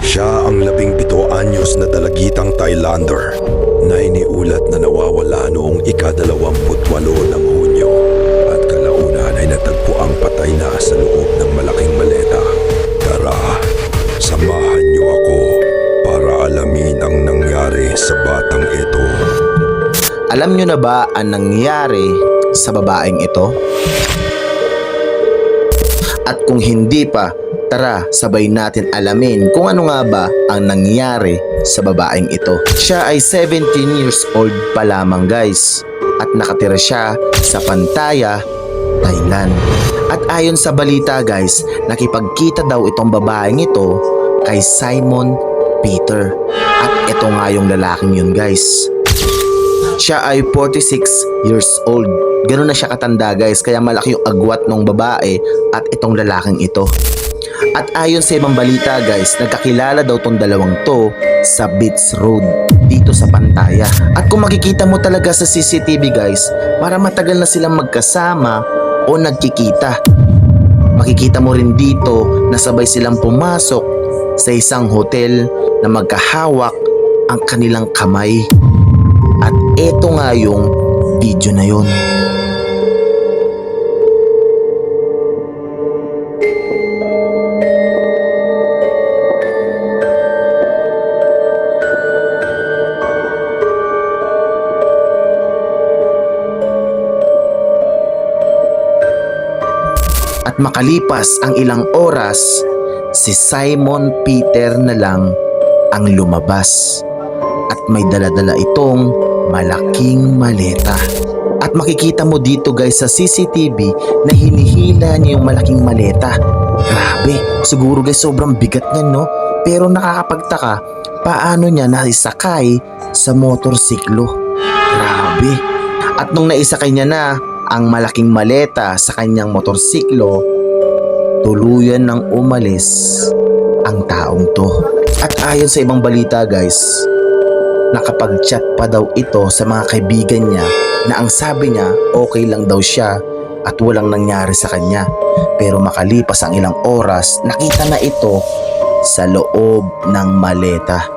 Siya ang 17 anyos na dalagitang Thailander na iniulat na nawawala noong ika-28 ng Hunyo at kalaunan ay natagpo ang patay na sa loob ng malaking maleta. Tara, samahan niyo ako para alamin ang nangyari sa batang ito. Alam nyo na ba ang nangyari sa babaeng ito? At kung hindi pa, tara sabay natin alamin kung ano nga ba ang nangyari sa babaeng ito. Siya ay 17 years old pa lamang guys at nakatira siya sa Pattaya, Thailand. At ayon sa balita guys, nakipagkita daw itong babaeng ito kay Simon Peter. At ito nga yung lalaking yun guys. Siya ay 46 years old. Ganun na siya katanda guys, kaya malaki yung agwat ng babae at itong lalaking ito. At ayon sa ibang balita guys, nagkakilala daw tong dalawang to sa Beach Road dito sa Pattaya. At kung makikita mo talaga sa CCTV guys, para matagal na silang magkasama o nagkikita. Makikita mo rin dito na sabay silang pumasok sa isang hotel na magkahawak ang kanilang kamay. At eto nga yung video na yun. At makalipas ang ilang oras, si Simon Peter na lang ang lumabas. At may dala-dala itong malaking maleta. At makikita mo dito guys sa CCTV na hinihila niya yung malaking maleta. Grabe, siguro guys sobrang bigat niyan no? Pero nakakapagtaka, paano niya naisakay sa motorsiklo? Grabe. At nung naisakay niya na ang malaking maleta sa kanyang motorsiklo, tuluyan nang umalis ang taong to. At ayon sa ibang balita guys, nakapag-chat pa daw ito sa mga kaibigan niya na ang sabi niya okay lang daw siya at walang nangyari sa kanya. Pero makalipas ang ilang oras, nakita na ito sa loob ng maleta.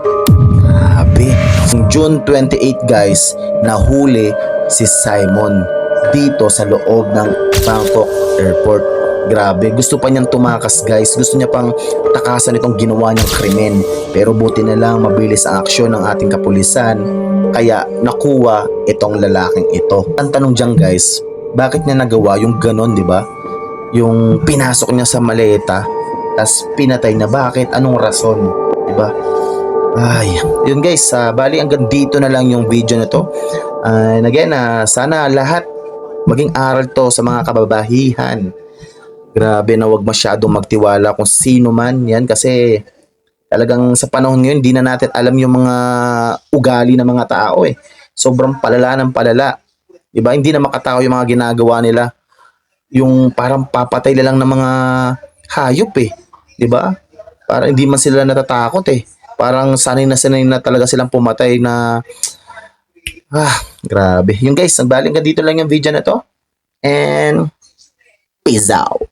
Grabe. June 28 guys, nahuli si Simon dito sa loob ng Bangkok Airport. Grabe, gusto pa niyang tumakas guys. Gusto niya pang takasan itong ginawa niyang krimen. Pero buti na lang mabilis ang aksyon ng ating kapulisan. Kaya nakuha itong lalaking ito. Ang tanong dyan guys, bakit niya nagawa yung ganon, di ba? Yung pinasok niya sa maleta, tas pinatay na. Bakit? Anong rason? Di ba? Ay, yun guys, bali hanggang dito na lang yung video na to. And again, sana lahat maging aral to sa mga kababahihan. Grabe na wag masyadong magtiwala kung sino man yan kasi talagang sa panahon ngayon hindi na natin alam yung mga ugali ng mga tao eh. Sobrang palala ng palala. Diba? Hindi na makatao yung mga ginagawa nila. Yung parang papatay lang ng mga hayop eh. Diba? Parang hindi man sila natatakot eh. Parang sanay na talaga silang pumatay na grabe. Yung guys, nagbaling ka dito lang yung video na to. And peace out.